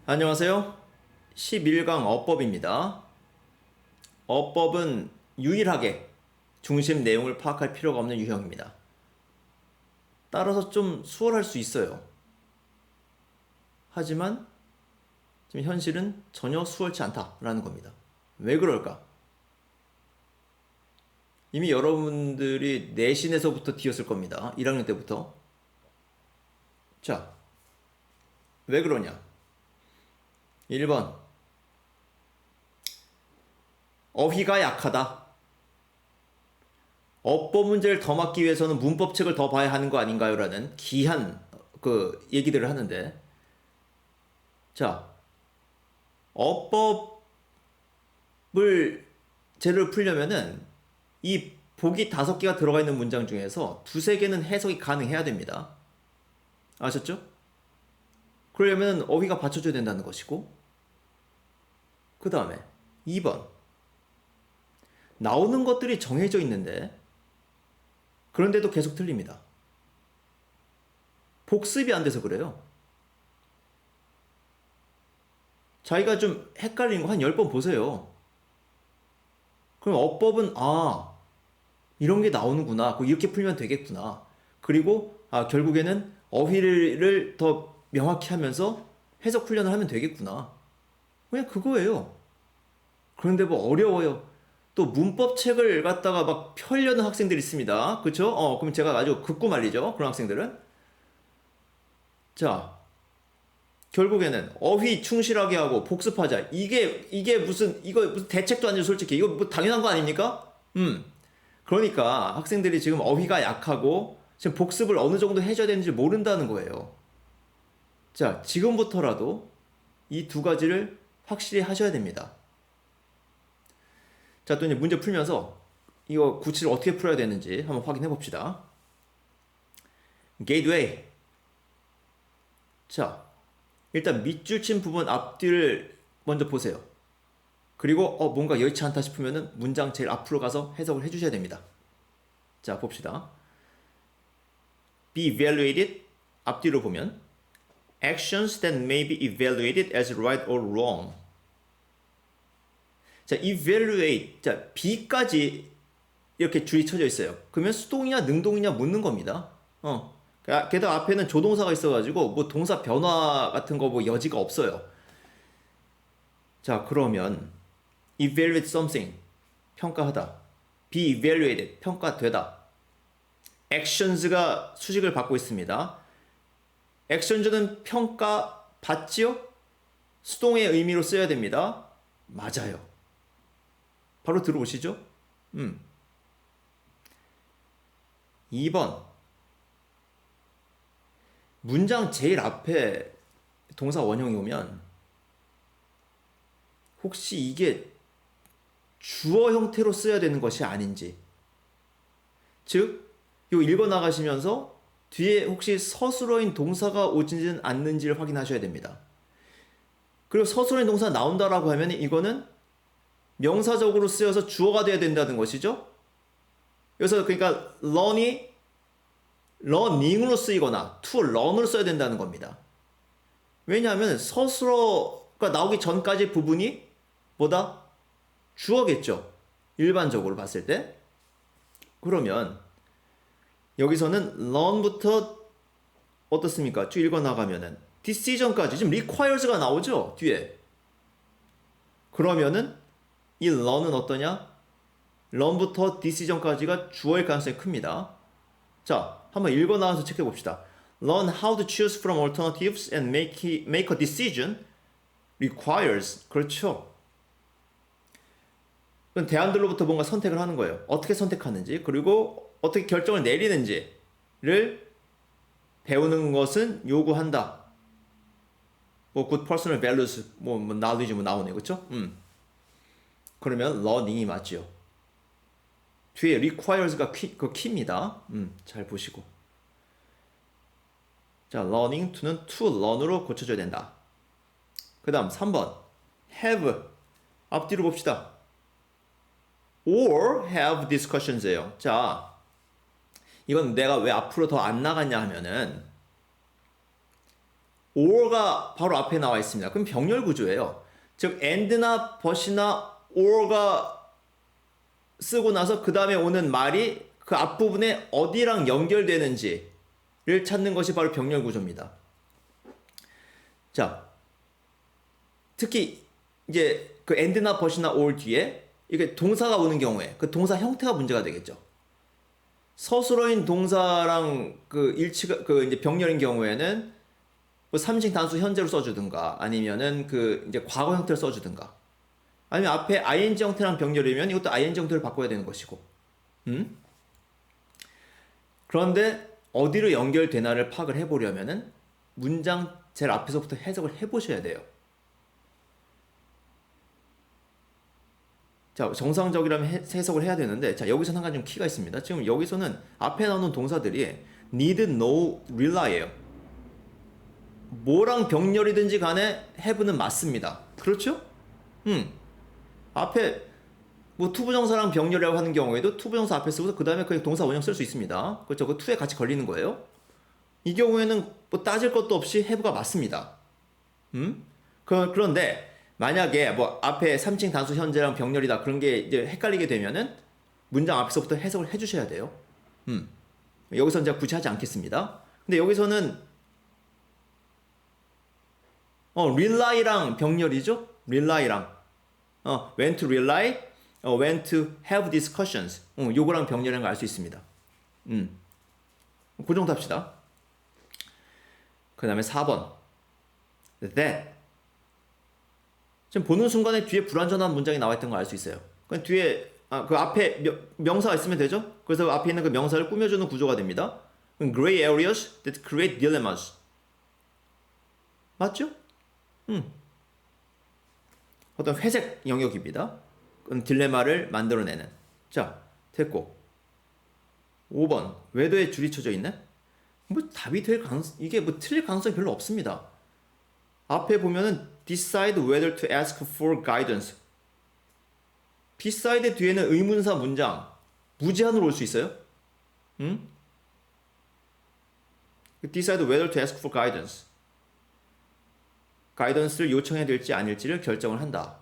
안녕하세요. 11강 어법입니다. 어법은 유일하게 중심 내용을 파악할 필요가 없는 유형입니다. 따라서 좀 수월할 수 있어요. 하지만 지금 현실은 전혀 수월치 않다라는 겁니다. 왜 그럴까? 이미 여러분들이 내신에서부터 뒤었을 겁니다. 1학년 때부터. 자, 왜 그러냐? 1번, 어휘가 약하다. 어법 문제를 더 막기 위해서는 문법책을 더 봐야 하는 거 아닌가요? 라는 기한 얘기들을 하는데, 자, 어법을 제대로 풀려면은 이 보기 5개가 들어가 있는 문장 중에서 두세 개는 해석이 가능해야 됩니다. 아셨죠? 그러려면 어휘가 받쳐줘야 된다는 것이고, 그 다음에 2번, 나오는 것들이 정해져 있는데 그런데도 계속 틀립니다. 복습이 안 돼서 그래요. 자기가 좀 헷갈리는 거 한 10번 보세요. 그럼 어법은 이런 게 나오는구나. 이렇게 풀면 되겠구나. 그리고 결국에는 어휘를 더 명확히 하면서 해석 훈련을 하면 되겠구나. 그냥 그거예요. 그런데 뭐 어려워요. 또 문법책을 갖다가 막 펴려는 학생들이 있습니다. 그쵸? 그럼 제가 아주 극구 말리죠. 그런 학생들은. 자, 결국에는 어휘 충실하게 하고 복습하자. 이거 무슨 대책도 아니죠, 솔직히. 이거 뭐 당연한 거 아닙니까? 그러니까 학생들이 지금 어휘가 약하고 지금 복습을 어느 정도 해줘야 되는지 모른다는 거예요. 자, 지금부터라도 이 두 가지를 확실히 하셔야 됩니다. 자, 또 이제 문제 풀면서 이거 구치를 어떻게 풀어야 되는지 한번 확인해 봅시다. gateway. 자, 일단 밑줄 친 부분 앞뒤를 먼저 보세요. 그리고 뭔가 여의치 않다 싶으면은 문장 제일 앞으로 가서 해석을 해주셔야 됩니다. 자, 봅시다. be evaluated. 앞뒤로 보면 actions that may be evaluated as right or wrong. 자, evaluate. 자, be까지 이렇게 줄이 쳐져 있어요. 그러면 수동이냐 능동이냐 묻는 겁니다. 게다가 앞에는 조동사가 있어가지고 뭐 동사 변화 같은 거 뭐 여지가 없어요. 자, 그러면 evaluate something 평가하다. be evaluated 평가되다. actions가 수식을 받고 있습니다. actions는 평가 받지요? 수동의 의미로 써야 됩니다. 맞아요. 바로 들어오시죠? 2번. 문장 제일 앞에 동사 원형이 오면 혹시 이게 주어 형태로 써야 되는 것이 아닌지, 즉, 요 읽어 나가시면서 뒤에 혹시 서술어인 동사가 오지는 않는지를 확인하셔야 됩니다. 그리고 서술어인 동사가 나온다라고 하면 이거는 명사적으로 쓰여서 주어가 돼야 된다는 것이죠. 그래서 그러니까 learning으로 쓰이거나 to learn으로 써야 된다는 겁니다. 왜냐하면 서술어가 나오기 전까지 부분이 뭐다? 주어겠죠. 일반적으로 봤을 때. 그러면 여기서는 learn부터 어떻습니까? 쭉 읽어나가면은 decision까지 지금 requires가 나오죠. 뒤에. 그러면은 이 learn은 어떠냐? learn부터 decision까지가 주어일 가능성이 큽니다. 자, 한번 읽어나와서 체크해 봅시다. Learn how to choose from alternatives and make a decision requires. 그렇죠. 그건 대안들로부터 뭔가 선택을 하는 거예요. 어떻게 선택하는지, 그리고 어떻게 결정을 내리는지를 배우는 것은 요구한다. 뭐 good personal values, 뭐 knowledge 뭐 나오네요. 그렇죠? 그러면 learning이 맞죠. 뒤에 requires가 그 키입니다. 잘 보시고. 자, learning to는 to learn으로 고쳐줘야 된다. 그 다음 3번 have. 앞뒤로 봅시다. or have discussions예요. 자, 이건 내가 왜 앞으로 더 안 나갔냐 하면은 or가 바로 앞에 나와 있습니다. 그럼 병렬 구조예요. 즉 and나 but이나 or가 쓰고 나서 그 다음에 오는 말이 그 앞부분에 어디랑 연결되는지를 찾는 것이 바로 병렬 구조입니다. 자, 특히 이제 그 and나 but이나 or 뒤에 이게 동사가 오는 경우에 그 동사 형태가 문제가 되겠죠. 서술어인 동사랑 그 일치가 그 이제 병렬인 경우에는 뭐 삼식 단수 현재로 써주든가 아니면은 그 이제 과거 형태를 써주든가 아니면 앞에 ing 형태랑 병렬이면 이것도 ing 형태를 바꿔야 되는 것이고 그런데 어디로 연결되나를 파악을 해보려면은 문장 제일 앞에서부터 해석을 해보셔야 돼요. 자, 정상적이라면 해석을 해야 되는데 자, 여기서는 한 가지 좀 키가 있습니다. 지금 여기서는 앞에 나오는 동사들이 need, know, rely예요. 뭐랑 병렬이든지 간에 have는 맞습니다. 그렇죠? 앞에 뭐 투부정사랑 병렬이라고 하는 경우에도 투부정사 앞에 쓰고서 그 다음에 그냥 동사 원형 쓸 수 있습니다. 그렇죠? 그 to에 같이 걸리는 거예요. 이 경우에는 뭐 따질 것도 없이 have가 맞습니다. 그런데 만약에 뭐 앞에 3층 단수 현재랑 병렬이다 그런 게 이제 헷갈리게 되면은 문장 앞에서부터 해석을 해주셔야 돼요. 여기서는 제가 굳이 하지 않겠습니다. 근데 여기서는 rely랑 병렬이죠? rely랑 when to rely, when to have discussions. 요거랑 병렬이라는 걸 알 수 있습니다. 그 정도 합시다. 그 다음에 4번 that 지금 보는 순간에 뒤에 불완전한 문장이 나와 있던 걸 알 수 있어요. 그 뒤에 그 앞에 명사가 있으면 되죠. 그래서 앞에 있는 그 명사를 꾸며주는 구조가 됩니다. Gray areas that create dilemmas. 맞죠? 어떤 회색 영역입니다. 그건 딜레마를 만들어내는. 자, 됐고 5번 외도에 줄이 쳐져 있네. 뭐 답이 될 가능성 이게 뭐 틀릴 가능성이 별로 없습니다. 앞에 보면은 decide whether to ask for guidance. decide 뒤에는 의문사 문장 무제한으로 올 수 있어요. decide whether to ask for guidance. 가이던스를 요청해야 될지 아닐지를 결정을 한다.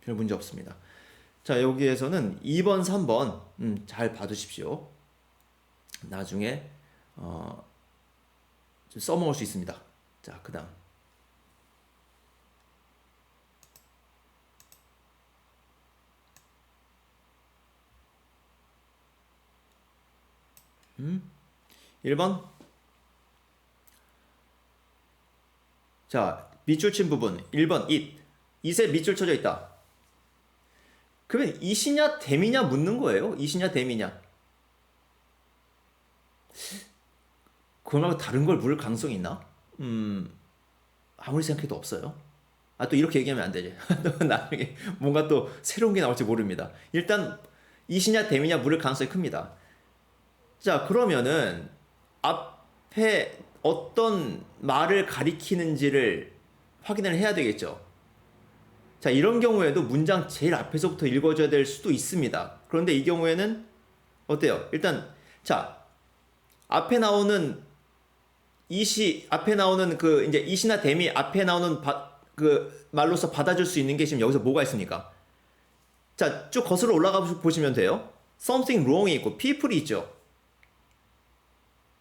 별 문제 없습니다. 자, 여기에서는 2번, 3번 잘 봐두십시오. 나중에 좀 써먹을 수 있습니다. 자, 그 다음 1번 자, 밑줄 친 부분 1번 it. it에 밑줄 쳐져 있다. 그러면 it이냐 dem이냐 묻는 거예요. it이냐 dem이냐. 그거 말고 다른 걸 물을 가능성이 있나? 아무리 생각해도 없어요. 또 이렇게 얘기하면 안 되지. 나중에 뭔가 또 새로운 게 나올지 모릅니다. 일단 it이냐 dem이냐 물을 가능성이 큽니다. 자, 그러면은 앞에 어떤 말을 가리키는지를 확인을 해야 되겠죠. 자, 이런 경우에도 문장 제일 앞에서부터 읽어줘야 될 수도 있습니다. 그런데 이 경우에는 어때요? 일단 자, 앞에 나오는 이시 앞에 나오는 그 이제 이시나 댐이 앞에 나오는 그 말로서 받아줄 수 있는 게 지금 여기서 뭐가 있습니까? 자, 쭉 거슬러 올라가 보시면 돼요. something wrong이 있고 people이 있죠.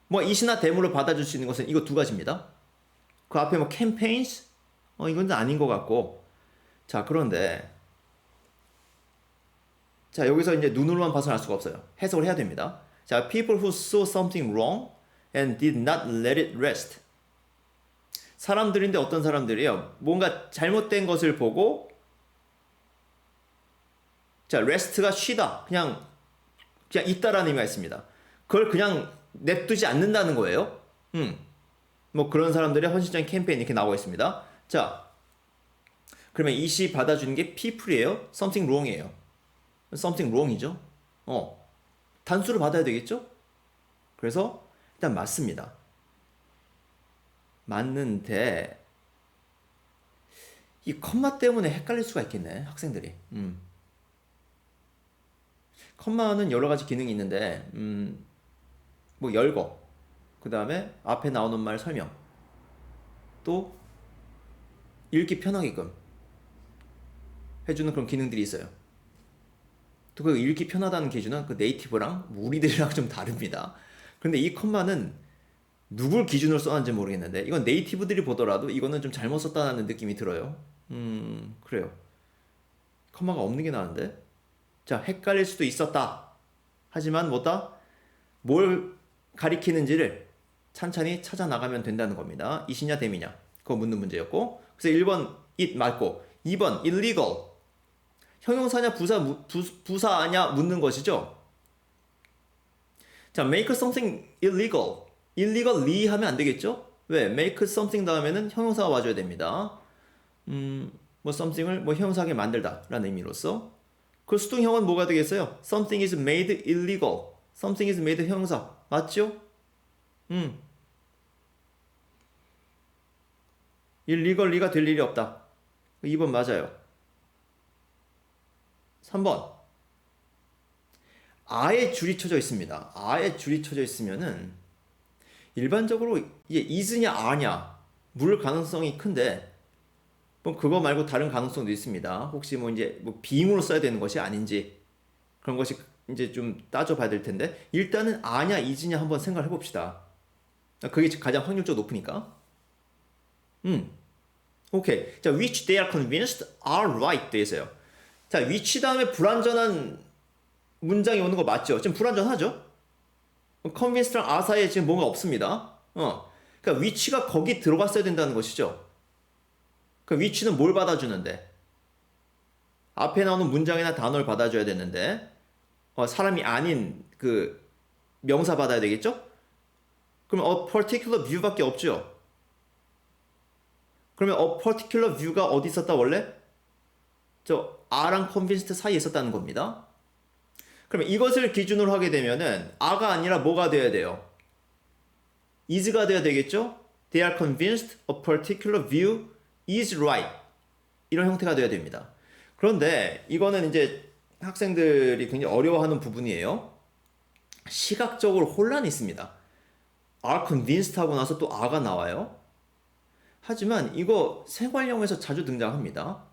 뭐 이시나 댐으로 받아줄 수 있는 것은 이거 두 가지입니다. 그 앞에 뭐 campaigns 이건 아닌 것 같고. 자, 그런데 자, 여기서 이제 눈으로만 봐서는 알 수가 없어요. 해석을 해야 됩니다. 자, people who saw something wrong and did not let it rest. 사람들인데 어떤 사람들이요? 뭔가 잘못된 것을 보고 자, rest가 쉬다. 그냥 있다라는 의미가 있습니다. 그걸 그냥 냅두지 않는다는 거예요. 뭐 그런 사람들의 헌신적인 캠페인 이렇게 나오고 있습니다. 자, 그러면 이 시 받아주는 게 people이에요? something wrong이에요? something wrong이죠. 단수를 받아야 되겠죠? 그래서 일단 맞습니다. 맞는데 이 컴마 때문에 헷갈릴 수가 있겠네, 학생들이. 컴마는 여러 가지 기능이 있는데 뭐 열거, 그 다음에 앞에 나오는 말 설명, 또 읽기 편하게끔 해주는 그런 기능들이 있어요. 또 그 읽기 편하다는 기준은 그 네이티브랑 우리들이랑 좀 다릅니다. 그런데 이 컴마는 누굴 기준으로 써놨는지 모르겠는데 이건 네이티브들이 보더라도 이거는 좀 잘못 썼다는 느낌이 들어요. 그래요. 컴마가 없는 게 나은데. 자, 헷갈릴 수도 있었다. 하지만 뭐다? 뭘 가리키는지를 찬찬히 찾아 나가면 된다는 겁니다. 이시냐 댐이냐 그거 묻는 문제였고, 그래서 1번 it 맞고 2번 illegal 형용사냐 부사냐 묻는 것이죠. 자, make something illegal illegally 하면 안 되겠죠? 왜? make something 다음에는 형용사가 와줘야 됩니다. 뭐 something을 뭐 형용사하게 만들다 라는 의미로서. 그 수동형은 뭐가 되겠어요? something is made illegal something is made 형용사 맞죠? illegally 될 일이 없다. 2번 맞아요. 3번 아예 줄이 쳐져 있습니다. 아예 줄이 쳐져 있으면은 일반적으로 이게 is냐 a냐 물 가능성이 큰데 뭐 그거 말고 다른 가능성도 있습니다. 혹시 뭐 이제 뭐 빙으로 써야 되는 것이 아닌지 그런 것이 이제 좀 따져봐야 될 텐데 일단은 a냐 is냐 한번 생각을 해봅시다. 그게 가장 확률적으로 높으니까. 오케이. 자, which they are convinced are right 돼 있어요. 자, which 다음에 불완전한 문장이 오는 거 맞죠? 지금 불완전하죠? convinced랑 are 사이에 지금 뭔가 없습니다. 그러니까 which가 거기 들어갔어야 된다는 것이죠. 그 which는 뭘 받아주는데? 앞에 나오는 문장이나 단어를 받아줘야 되는데 사람이 아닌 그 명사 받아야 되겠죠? 그러면 a particular view밖에 없죠. 그러면 a particular view가 어디 있었다 원래? 저 a랑 convinced 사이에 있었다는 겁니다. 그러면 이것을 기준으로 하게 되면은 a가 아니라 뭐가 돼야 돼요? is가 돼야 되겠죠? They are convinced a particular view is right. 이런 형태가 돼야 됩니다. 그런데 이거는 이제 학생들이 굉장히 어려워하는 부분이에요. 시각적으로 혼란이 있습니다. are convinced 하고 나서 또 a가 나와요. 하지만 이거 생활용에서 자주 등장합니다.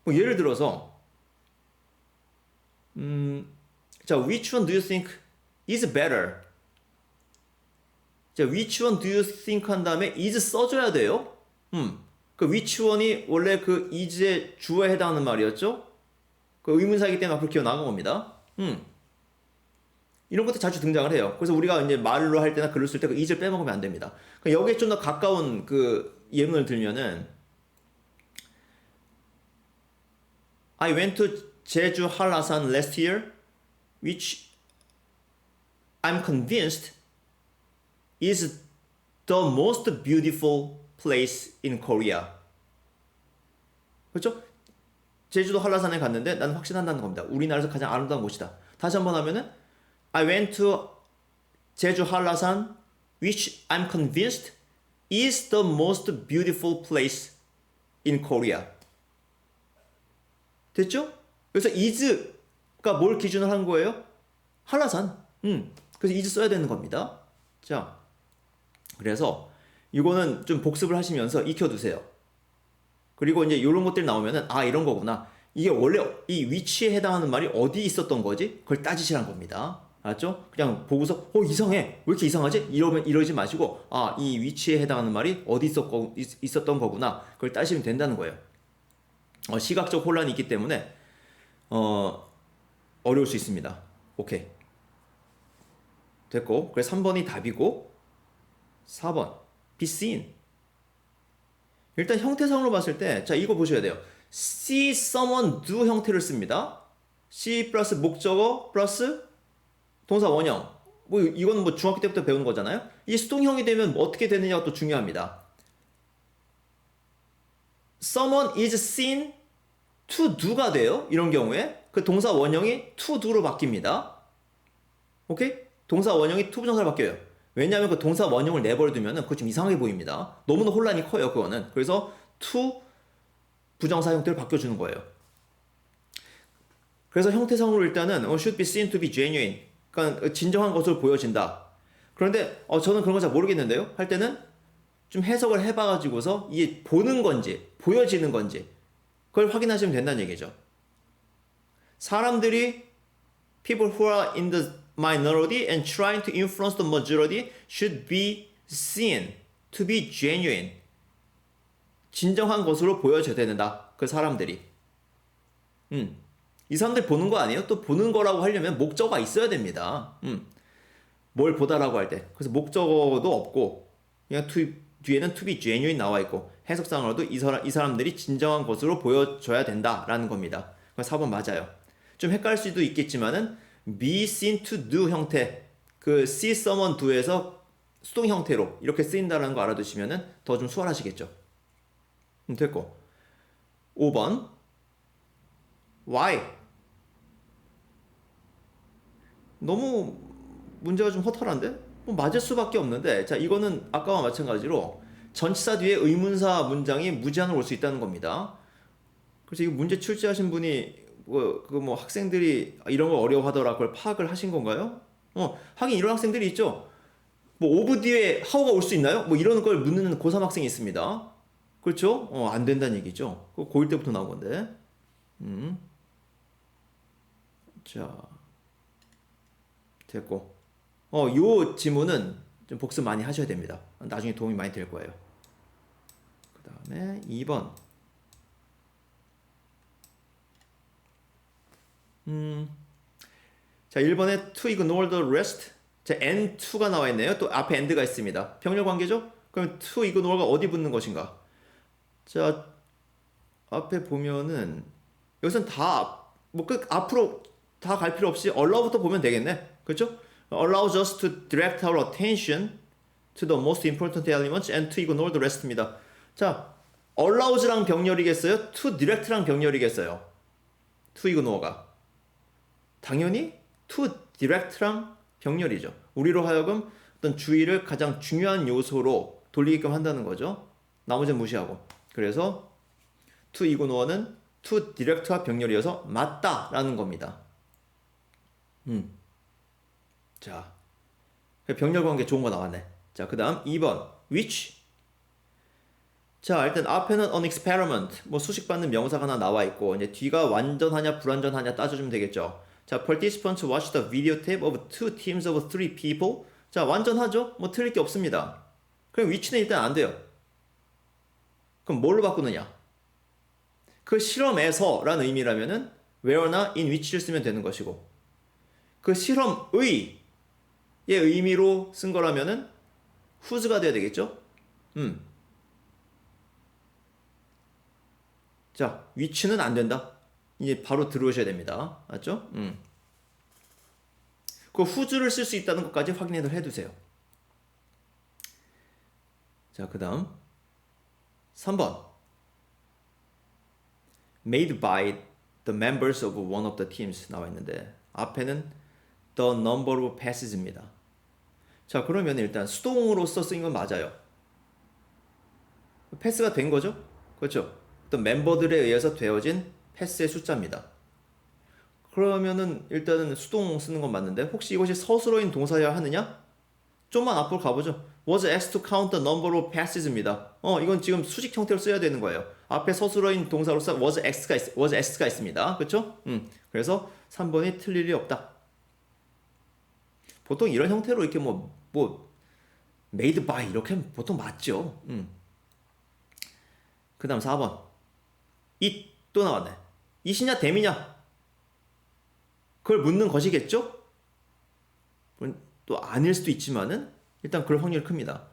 뭐 예를 들어서 자, which one do you think is better? 자, which one do you think 한 다음에 is 써줘야 돼요. 그 which one이 원래 그 is의 주어에 해당하는 말이었죠. 그 의문사이기 때문에 앞으로 기어 나간 겁니다. 이런 것도 자주 등장을 해요. 그래서 우리가 이제 말로 할 때나 글을 쓸 때 그 is를 빼먹으면 안 됩니다. 그러니까 여기에 좀 더 가까운 그 예문을 들면은 I went to 제주 한라산 last year, which I'm convinced is the most beautiful place in Korea. 그렇죠? 제주도 한라산에 갔는데 나는 확신한다는 겁니다. 우리나라에서 가장 아름다운 곳이다. 다시 한번 하면은 I went to 제주 한라산, which I'm convinced is the most beautiful place in Korea. 됐죠? 그래서 is가 뭘 기준으로 한 거예요? 한라산. 그래서 is 써야 되는 겁니다. 자, 그래서 이거는 좀 복습을 하시면서 익혀두세요. 그리고 이제 이런 것들이 나오면은 이런 거구나. 이게 원래 이 위치에 해당하는 말이 어디 있었던 거지? 그걸 따지시란 겁니다. 알았죠? 그냥 보고서 이상해. 왜 이렇게 이상하지? 이러지 마시고 이 위치에 해당하는 말이 어디 있었던 거구나. 그걸 따시면 된다는 거예요. 시각적 혼란이 있기 때문에 어려울 수 있습니다. 오케이. 됐고, 그래서 3번이 답이고 4번 be seen. 일단 형태상으로 봤을 때 자, 이거 보셔야 돼요. see someone do 형태를 씁니다. see 플러스 목적어 플러스 동사 원형. 뭐 이거는 뭐 중학교 때부터 배우는 거잖아요. 이 수동형이 되면 뭐 어떻게 되느냐가 또 중요합니다. someone is seen to do가 돼요. 이런 경우에 그 동사 원형이 to do로 바뀝니다. 오케이? 동사 원형이 to 부정사로 바뀌어요. 왜냐하면 그 동사 원형을 내버려두면 그거 좀 이상하게 보입니다. 너무나 혼란이 커요, 그거는. 그래서 to 부정사 형태를 바뀌어주는 거예요. 그래서 형태상으로 일단은 should be seen to be genuine. 그러니까 진정한 것으로 보여진다. 그런데 저는 그런 거 잘 모르겠는데요. 할 때는 좀 해석을 해봐가지고서 이게 보는 건지 보여지는 건지 그걸 확인하시면 된다는 얘기죠. 사람들이 people who are in the minority and trying to influence the majority should be seen to be genuine. 진정한 것으로 보여져야 된다. 그 사람들이. 이 사람들 보는 거 아니에요? 또 보는 거라고 하려면 목적어가 있어야 됩니다. 뭘 보다라고 할 때. 그래서 목적어도 없고 그냥 뒤에는 to be genuine 나와 있고 해석상으로도 이 사람들이 진정한 것으로 보여줘야 된다라는 겁니다. 4번 맞아요. 좀 헷갈릴 수도 있겠지만은 be seen to do 형태 그 see someone do에서 수동 형태로 이렇게 쓰인다는 거 알아두시면은 더 좀 수월하시겠죠. 됐고 5번 why 너무 문제가 좀 허탈한데? 뭐 맞을 수밖에 없는데 자 이거는 아까와 마찬가지로 전치사 뒤에 의문사 문장이 무제한으로 올 수 있다는 겁니다. 그래서 이 문제 출제하신 분이 뭐 학생들이 이런 거 어려워하더라 그걸 파악을 하신 건가요? 하긴 이런 학생들이 있죠. 뭐 오브 뒤에 how가 올 수 있나요? 뭐 이런 걸 묻는 고3 학생이 있습니다. 그렇죠? 안 된다는 얘기죠. 그거 고1 때부터 나온 건데. 자, 됐고. 요 지문은 좀 복습 많이 하셔야 됩니다. 나중에 도움이 많이 될 거예요. 그 다음에 2번. 자, 1번에 to ignore the rest. 자, and to가 나와 있네요. 또 앞에 and가 있습니다. 병렬 관계죠? 그럼 to ignore가 어디 붙는 것인가? 자, 앞에 보면은 여기서는 앞으로 다 갈 필요 없이 allow부터 보면 되겠네. 그렇죠? allows us to direct our attention to the most important elements and to ignore the rest입니다. 자, allows랑 병렬이겠어요? to direct랑 병렬이겠어요? to ignore가. 당연히 to direct랑 병렬이죠. 우리로 하여금 어떤 주의를 가장 중요한 요소로 돌리게끔 한다는 거죠. 나머지는 무시하고. 그래서 to ignore는 to direct와 병렬이어서 맞다라는 겁니다. 자, 병렬 관계 좋은 거 나왔네. 자, 그 다음 2번 which. 자, 일단 앞에는 an experiment 뭐 수식받는 명사가 하나 나와 있고 이제 뒤가 완전하냐 불완전하냐 따져주면 되겠죠. 자, participants watch the videotape of two teams of three people. 자, 완전하죠? 뭐 틀릴 게 없습니다. 그럼 which는 일단 안 돼요. 그럼 뭘로 바꾸느냐? 그 실험에서 라는 의미라면은 where나 in which를 쓰면 되는 것이고 그 실험의 의 의미로 쓴 거라면은 whose가 돼야 되겠죠? 자, which는 안 된다. 이제 바로 들어오셔야 됩니다. 맞죠? 그 whose를 쓸 수 있다는 것까지 확인을 해두세요. 자, 그 다음 3번 made by the members of one of the teams 나와 있는데 앞에는 the number of passes입니다. 자, 그러면 일단 수동으로서 쓰인 건 맞아요. 패스가 된 거죠? 그렇죠? 어떤 멤버들에 의해서 되어진 패스의 숫자입니다. 그러면은 일단은 수동 쓰는 건 맞는데 혹시 이것이 서술어인 동사여야 하느냐? 좀만 앞으로 가보죠. was asked to count the number of passes입니다. 이건 지금 수직 형태로 써야 되는 거예요. 앞에 서술어인 동사로서 was asked가 있습니다. 그렇죠? 그래서 3번이 틀릴 일이 없다. 보통 이런 형태로 이렇게 뭐 made by 이렇게 하면 보통 맞죠. 그 다음 4번 it 또 나왔네. it이냐 them이냐 그걸 묻는 것이겠죠? 또 아닐 수도 있지만은 일단 그럴 확률이 큽니다.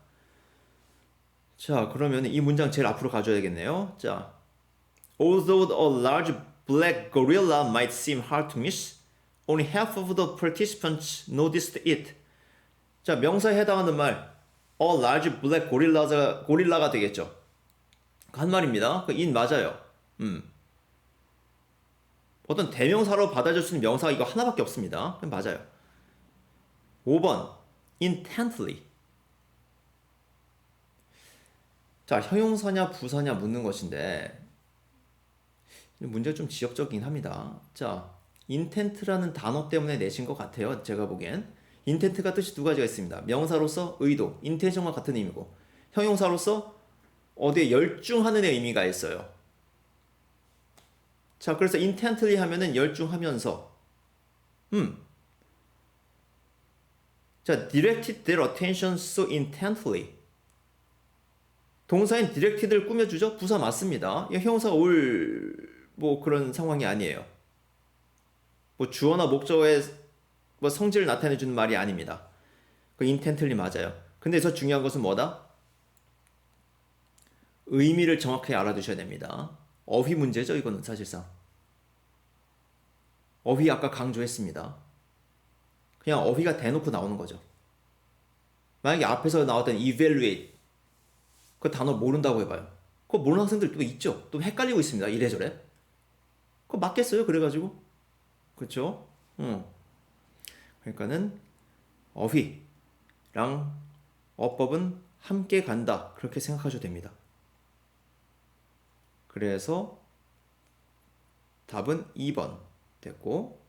자, 그러면 이 문장 제일 앞으로 가져야겠네요. 자, although a large black gorilla might seem hard to miss, only half of the participants noticed it. 자, 명사에 해당하는 말 a large black gorilla가 되겠죠. 한 말입니다. 그 in 맞아요. 어떤 대명사로 받아줄 수 있는 명사가 이거 하나밖에 없습니다. 맞아요. 5번 intently. 자, 형용사냐 부사냐 묻는 것인데 문제가 좀 지역적이긴 합니다. 자, intent라는 단어 때문에 내신 것 같아요. 제가 보기엔 intent가 뜻이 두 가지가 있습니다. 명사로서 의도, intention과 같은 의미고 형용사로서 어디에 열중하는 의 의미가 있어요. 자, 그래서 intently 하면은 열중하면서. 자, directed their attention so intently. 동사인 directed를 꾸며주죠? 부사 맞습니다. 이 형용사가 올 뭐 그런 상황이 아니에요. 뭐 주어나 목적어의 뭐 성질을 나타내주는 말이 아닙니다. 그 intently 맞아요. 근데 여기서 중요한 것은 뭐다? 의미를 정확하게 알아두셔야 됩니다. 어휘 문제죠, 이거는 사실상. 어휘 아까 강조했습니다. 그냥 어휘가 대놓고 나오는 거죠. 만약에 앞에서 나왔던 evaluate 그 단어 모른다고 해봐요. 그거 모르는 학생들 또 있죠. 또 헷갈리고 있습니다. 이래저래. 그거 맞겠어요? 그래가지고. 그렇죠? 그러니까는 어휘랑 어법은 함께 간다. 그렇게 생각하셔도 됩니다. 그래서 답은 2번 됐고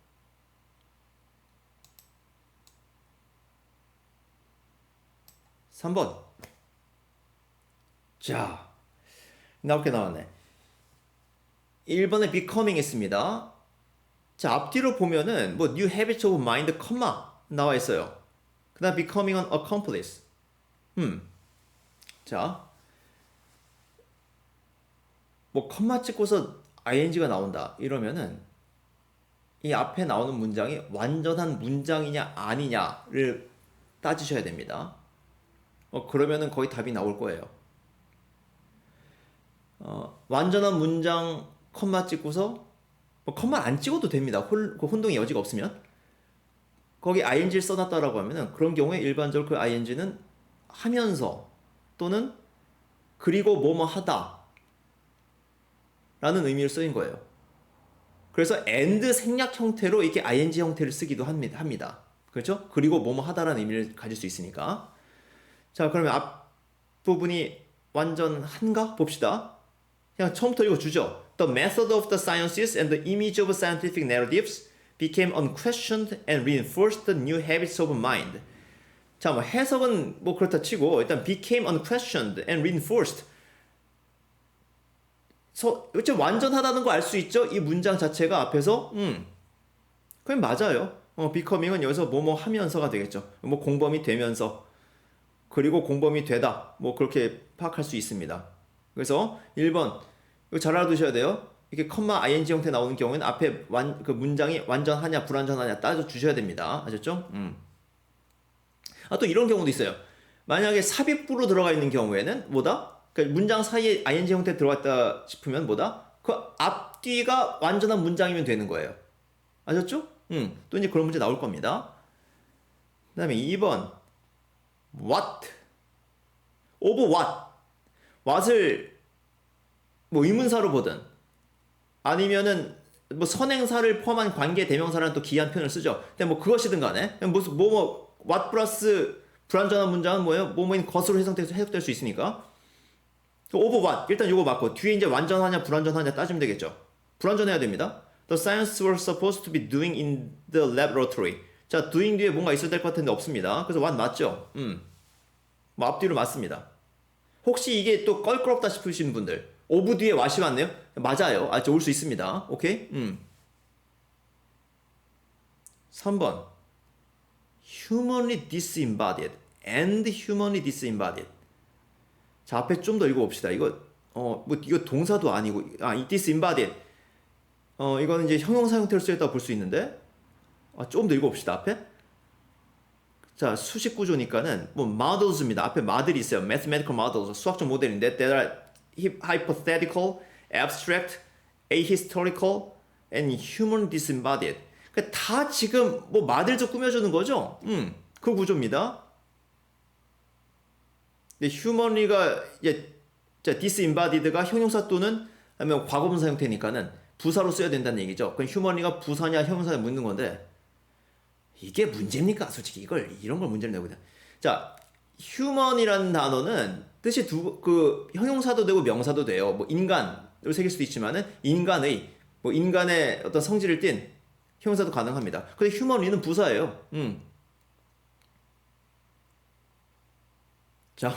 3번. 자, 나올 게 나왔네. 1번에 becoming 있습니다. 자, 앞뒤로 보면은 뭐 new habits of mind, 나와 있어요. 그 다음 becoming an accomplice. 자, 뭐 컴마 찍고서 ing가 나온다 이러면은 이 앞에 나오는 문장이 완전한 문장이냐 아니냐를 따지셔야 됩니다. 그러면은 거의 답이 나올 거예요. 완전한 문장 컴마 찍고서 뭐 컴마 안 찍어도 됩니다. 그 혼동의 여지가 없으면 거기 ing를 써놨다라고 하면은 그런 경우에 일반적으로 그 ing는 하면서 또는 그리고 뭐뭐 하다 라는 의미를 쓰인 거예요. 그래서 and 생략 형태로 이렇게 ing 형태를 쓰기도 합니다. 그렇죠? 그리고 뭐뭐 하다라는 의미를 가질 수 있으니까. 자, 그러면 앞부분이 완전한가? 봅시다. 그냥 처음부터 읽어주죠. The method of the sciences and the image of scientific narratives became unquestioned and reinforced the new habits of mind. 자, 뭐 해석은 뭐 그렇다 치고 일단 became unquestioned and reinforced. 어째 완전하다는 거 알 수 있죠? 이 문장 자체가 앞에서 그냥 맞아요. becoming은 여기서 뭐뭐 하면서가 되겠죠. 뭐 공범이 되면서 그리고 공범이 되다 뭐 그렇게 파악할 수 있습니다. 그래서 1번 이거 잘 알아두셔야 돼요. 이렇게 컴마 ing 형태 나오는 경우에는 앞에 그 문장이 완전하냐 불완전하냐 따져 주셔야 됩니다. 아셨죠? 또 이런 경우도 있어요. 만약에 삽입부로 들어가 있는 경우에는 뭐다? 그러니까 문장 사이에 ing 형태 들어갔다 싶으면 뭐다? 그 앞뒤가 완전한 문장이면 되는 거예요. 아셨죠? 또 이제 그런 문제 나올 겁니다. 그 다음에 2번 what of what what을 뭐 의문사로 보든 아니면은 뭐 선행사를 포함한 관계 대명사라는 또 기한 표현을 쓰죠. 근데 뭐 그것이든 간에 무슨 what 플러스 불완전한 문장은 뭐예요? 뭐뭐인 것으로 해석될 수 있으니까 of what 일단 요거 맞고 뒤에 이제 완전하냐 불완전하냐 따지면 되겠죠. 불완전해야 됩니다. The science were supposed to be doing in the laboratory. 자, doing 뒤에 뭔가 있어야 될 것 같은데 없습니다. 그래서 what 맞죠? 뭐 앞뒤로 맞습니다. 혹시 이게 또 껄끄럽다 싶으신 분들 of 뒤에 what이 맞네요? 맞아요. 올 수 있습니다. 오케이? 3번 humanly disembodied and humanly disembodied. 자, 앞에 좀 더 읽어봅시다. 이거 뭐 이거 동사도 아니고 이 disembodied 이거는 이제 형용사 형태로 쓰였다고 볼 수 있는데 조금 더 읽어봅시다. 앞에 자, 수식 구조니까는 뭐 models입니다. 앞에 model이 있어요. mathematical models 수학적 모델인데 that are hypothetical, abstract, ahistorical, and human disembodied. 그러니까 다 지금 뭐 model도 꾸며주는 거죠. 그 구조입니다. 근데 humanly가 이제 disembodied가 형용사 또는 아니면 과거분사 형태니까는 부사로 써야 된다는 얘기죠. 그럼 humanly가 부사냐 형용사냐 묻는 건데 이게 문제입니까? 솔직히 이런 걸 문제를 내고 있다. 자, human이라는 단어는 뜻이 그 형용사도 되고 명사도 돼요. 뭐 인간으로 새길 수도 있지만은 인간의 어떤 성질을 띤 형용사도 가능합니다. 근데 humanly는 부사예요. 자,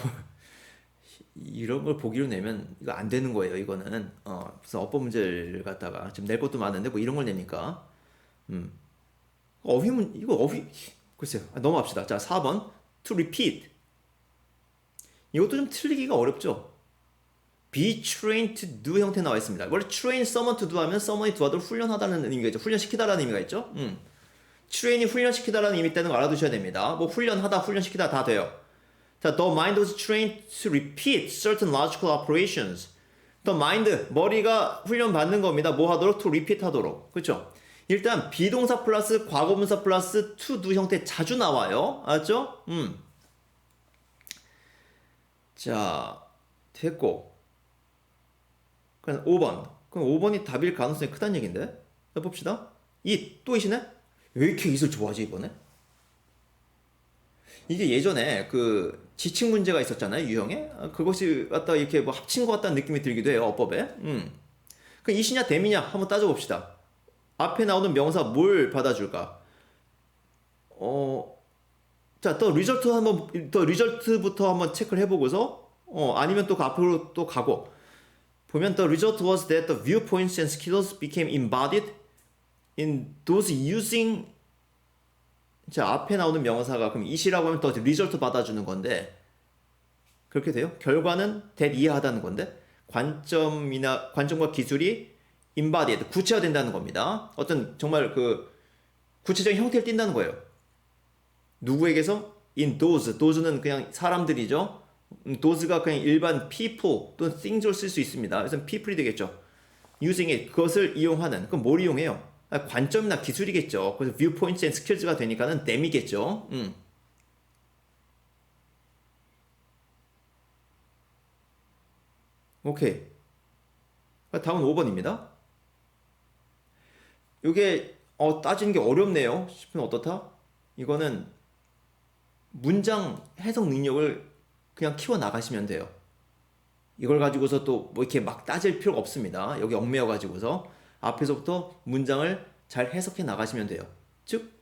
이런 걸 보기로 내면 이거 안 되는 거예요. 이거는 무슨 어법 문제를 갖다가 지금 낼 것도 많은데 뭐 이런 걸 내니까 어휘문 이거 어휘 글쎄요. 넘어갑시다. 자, 4번 to repeat. 이것도 좀 틀리기가 어렵죠. be trained to do 형태 나와 있습니다. 원래 train someone to do 하면 someone이 do하도록 훈련하다는 의미가 있죠. 훈련시키다라는 의미가 있죠. train이 훈련시키다라는 의미 있다는 거 알아두셔야 됩니다. 뭐 훈련하다, 훈련시키다 다 돼요. 자, the mind was trained to repeat certain logical operations. the mind, 머리가 훈련받는 겁니다. 뭐 하도록? to repeat 하도록. 그렇죠? 일단 비동사 플러스 과거분사 플러스 to do 형태 자주 나와요. 알았죠? 자, 됐고. 그럼 5번. 그럼 5번이 답일 가능성이 크다는 얘긴데? 해봅시다. it, 또 it이네? 왜 이렇게 it을 좋아하지, 이번에? 이게 예전에 그 지칭 문제가 있었잖아요, 유형에. 그것이 갖다 이렇게 뭐 합친 것 같다는 느낌이 들기도 해요, 어법에. 그 it이냐, them이냐 한번 따져봅시다. 앞에 나오는 명사 뭘 받아줄까? 자, 더 리절트 한번, 더 리절트부터 한번 체크를 해보고서, 아니면 또 그 앞으로 또 가고, 보면 the result was that the viewpoints and skills became embodied in those using. 자, 앞에 나오는 명사가 그럼 it이라고 하면 더 리절트 받아주는 건데, 그렇게 돼요? 결과는 that 이해하다는 건데, 관점과 기술이 embodied, 구체화된다는 겁니다. 어떤 정말 그 구체적인 형태를 띈다는 거예요. 누구에게서? in those는 그냥 사람들이죠. those가 그냥 일반 people 또는 things를 쓸 수 있습니다. 그래서 people이 되겠죠. using it, 그것을 이용하는. 그럼 뭘 이용해요? 관점이나 기술이겠죠. 그래서 viewpoints and skills가 되니까는 them이겠죠. 오케이. 다음은 5번입니다. 이게 따지는 게 어렵네요. 싶으면 어떻다? 이거는 문장 해석 능력을 그냥 키워 나가시면 돼요. 이걸 가지고서 또 뭐 이렇게 막 따질 필요가 없습니다. 여기 얽매여 가지고서 앞에서부터 문장을 잘 해석해 나가시면 돼요. 즉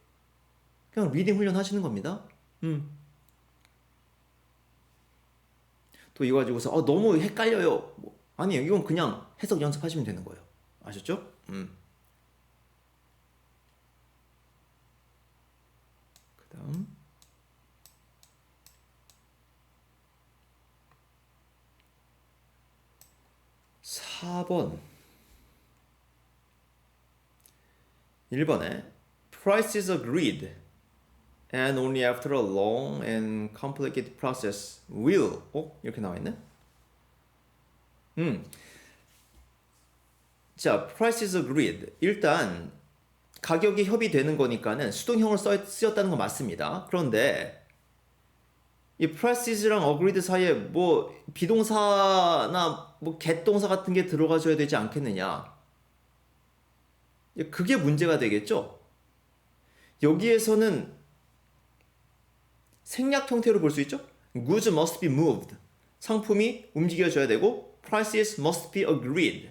그냥 리딩 훈련 하시는 겁니다. 또 이거 가지고서 너무 헷갈려요. 아니에요. 이건 그냥 해석 연습하시면 되는 거예요. 아셨죠? 그다음 4번 1번에 price is agreed and only after a long and complicated process will 이렇게 나와 있네. 자, price is agreed. 일단 가격이 협의되는 거니까는 수동형을 쓰였다는 건 맞습니다. 그런데 이 price is랑 agreed 사이에 뭐 비동사나 뭐 get 동사 같은 게 들어가줘야 되지 않겠느냐. 그게 문제가 되겠죠. 여기에서는 생략 형태로 볼 수 있죠. goods must be moved. 상품이 움직여져야 되고 prices must be agreed.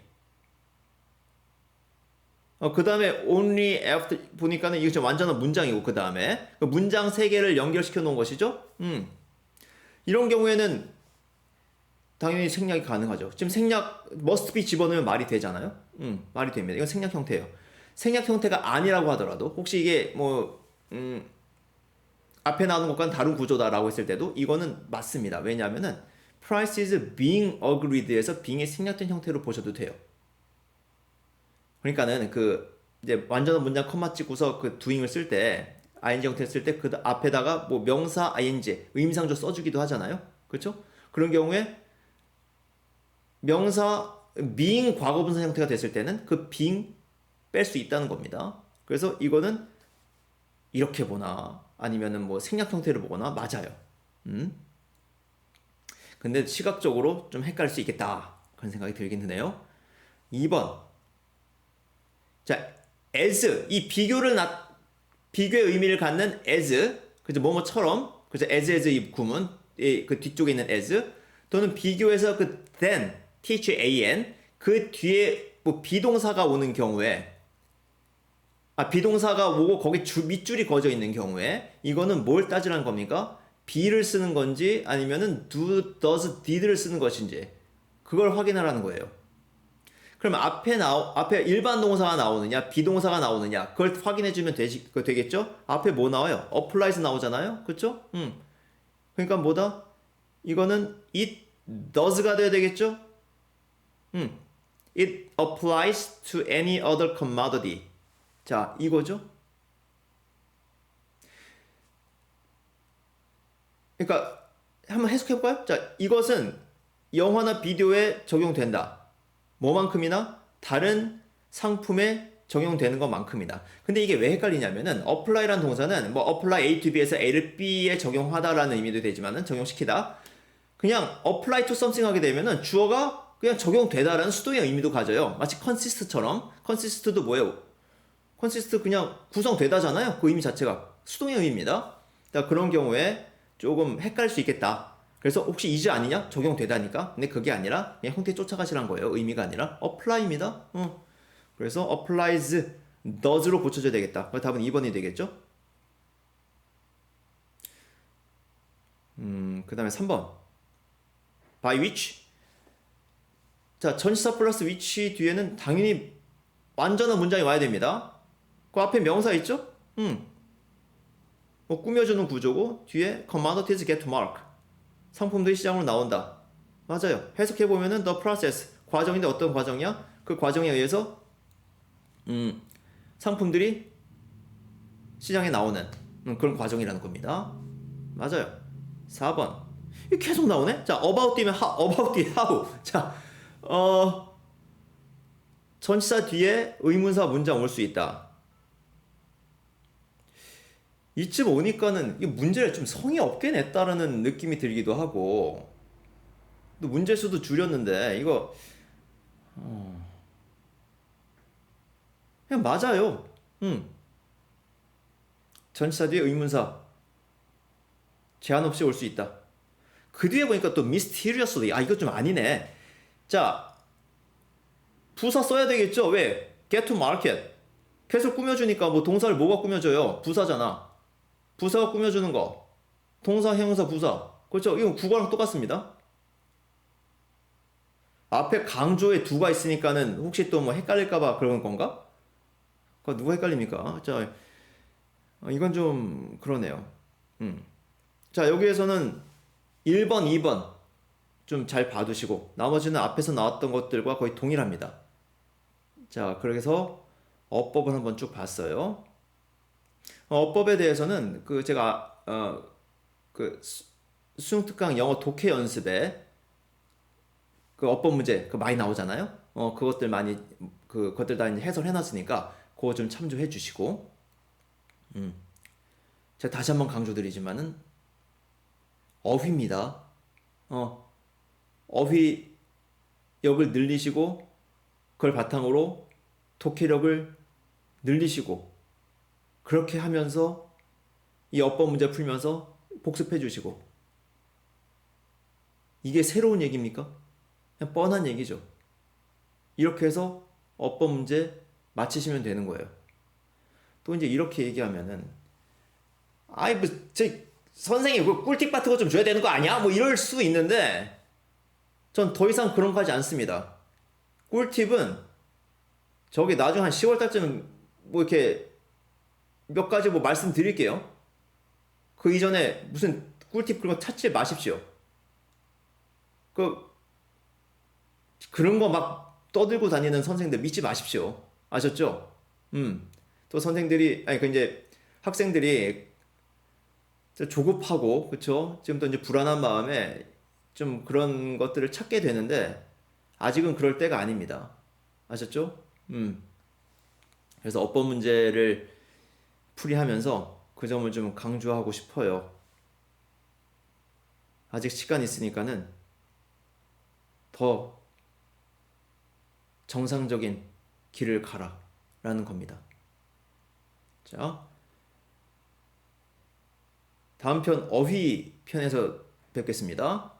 그 다음에 only after 보니까는 이거 좀 완전한 문장이고 그 다음에 문장 3개를 연결시켜 놓은 것이죠. 이런 경우에는 당연히 생략이 가능하죠. 지금 생략 must be 집어넣으면 말이 되잖아요. 말이 됩니다. 이건 생략 형태예요. 생략 형태가 아니라고 하더라도 혹시 이게 뭐 앞에 나오는 것과는 다른 구조다라고 했을 때도 이거는 맞습니다. 왜냐하면은 price is being agreed에서 being이 생략된 형태로 보셔도 돼요. 그러니까는 그 이제 완전한 문장 컴마 찍고서 그 doing을 쓸 때 ing 형태 쓸 때 그 앞에다가 뭐 명사 ing 의미상조 써주기도 하잖아요. 그렇죠? 그런 경우에 명사 being 과거분사 형태가 됐을 때는 그 being 뺄 수 있다는 겁니다. 그래서 이거는 이렇게 보나 아니면은 뭐 생략 형태로 보거나 맞아요. 근데 시각적으로 좀 헷갈릴 수 있겠다 그런 생각이 들긴 드네요. 2번 자 as 이 비교의 의미를 갖는 as 그죠 뭐뭐처럼 그죠 as 이 구문 그 뒤쪽에 있는 as 또는 비교해서 그 than than 그 뒤에 뭐 비동사가 오는 경우에 비동사가 오고 거기 밑줄이 그어져 있는 경우에 이거는 뭘 따지라는 겁니까? be를 쓰는 건지 아니면은 do, does, did를 쓰는 것인지 그걸 확인하라는 거예요. 그럼 앞에 일반 동사가 나오느냐, 비동사가 나오느냐, 그걸 확인해주면 되겠죠? 앞에 뭐 나와요? applies 나오잖아요? 그쵸? 그러니까 뭐다? 이거는 it does가 돼야 되겠죠? It applies to any other commodity. 자, 이거죠? 그러니까 한번 해석해볼까요? 자, 이것은 영화나 비디오에 적용된다. 뭐만큼이나? 다른 상품에 적용되는 것만큼이다. 근데 이게 왜 헷갈리냐면은 apply라는 동사는 뭐 apply A to B에서 A를 B에 적용하다라는 의미도 되지만은 적용시키다. 그냥 apply to something 하게 되면은 주어가 그냥 적용되다라는 수동의 의미도 가져요. 마치 consist처럼. consist도 뭐예요? consist 그냥 구성되다잖아요. 그 의미 자체가 수동의 의미입니다. 그러니까 그런 경우에 조금 헷갈릴 수 있겠다. 그래서 혹시 is 아니냐? 적용되다니까. 근데 그게 아니라 그냥 형태 쫓아가시란 거예요. 의미가 아니라 apply입니다. 그래서 applies does로 고쳐줘야 되겠다. 그래서 답은 2번이 되겠죠? 그 다음에 3번 by which. 자, 전치사 플러스 which 뒤에는 당연히 완전한 문장이 와야 됩니다. 그 앞에 명사 있죠? 뭐 꾸며주는 구조고 뒤에 commodities get to mark. 상품들이 시장으로 나온다. 맞아요. 해석해보면은 the process. 과정인데 어떤 과정이야? 그 과정에 의해서 상품들이 시장에 나오는 그런 과정이라는 겁니다. 맞아요. 4번. 이게 계속 나오네? 자, about 뒤면 about 뒤에 how. 자, 전치사 뒤에 의문사 문장 올 수 있다. 이쯤 오니까는 이 문제를 좀 성의 없게 냈다라는 느낌이 들기도 하고, 또 문제 수도 줄였는데 이거 그냥 맞아요. 전치사 뒤에 의문사 제한 없이 올 수 있다. 그 뒤에 보니까 또 mysteriously. 아, 이거 좀 아니네. 자, 부사 써야 되겠죠? 왜? get to market. 계속 꾸며주니까 뭐 동사를 뭐가 꾸며줘요? 부사잖아. 부사가 꾸며주는 거. 동사, 형용사, 부사. 그렇죠? 이건 국어랑 똑같습니다. 앞에 강조에 두가 있으니까는 혹시 또 뭐 헷갈릴까봐 그런 건가? 그거 누가 헷갈립니까? 자, 이건 좀 그러네요. 자, 여기에서는 1번, 2번 좀 잘 봐두시고 나머지는 앞에서 나왔던 것들과 거의 동일합니다. 자, 그래서 어법을 한번 쭉 봤어요. 어법에 대해서는 그 제가 그 수능특강 영어 독해 연습에 그 어법 문제 그 많이 나오잖아요. 그것들 많이 그것들 다 이제 해설해놨으니까 그거 좀 참조해 주시고. 제가 다시 한번 강조드리지만은 어휘입니다. 어휘력을 늘리시고 그걸 바탕으로 독해력을 늘리시고 그렇게 하면서 이 어법 문제 풀면서 복습해 주시고. 이게 새로운 얘기입니까? 그냥 뻔한 얘기죠. 이렇게 해서 어법 문제 맞히시면 되는 거예요. 또 이제 이렇게 얘기하면은 아이 뭐 선생님 그 꿀팁 같은 거 좀 줘야 되는 거 아니야? 뭐 이럴 수 있는데 전 더 이상 그런 거 하지 않습니다. 꿀팁은 저기 나중에 한 10월 달쯤 뭐 이렇게 몇 가지 뭐 말씀드릴게요. 그 이전에 무슨 꿀팁 그런 거 찾지 마십시오. 그런 거 막 떠들고 다니는 선생님들 믿지 마십시오. 아셨죠? 또 선생들이 아니 그 이제 학생들이 조급하고 그쵸? 지금도 이제 불안한 마음에 좀 그런 것들을 찾게 되는데 아직은 그럴 때가 아닙니다. 아셨죠? 그래서 어법 문제를 풀이하면서 그 점을 좀 강조하고 싶어요. 아직 시간 있으니까는 더 정상적인 길을 가라 라는 겁니다. 자, 다음 편 어휘 편에서 뵙겠습니다.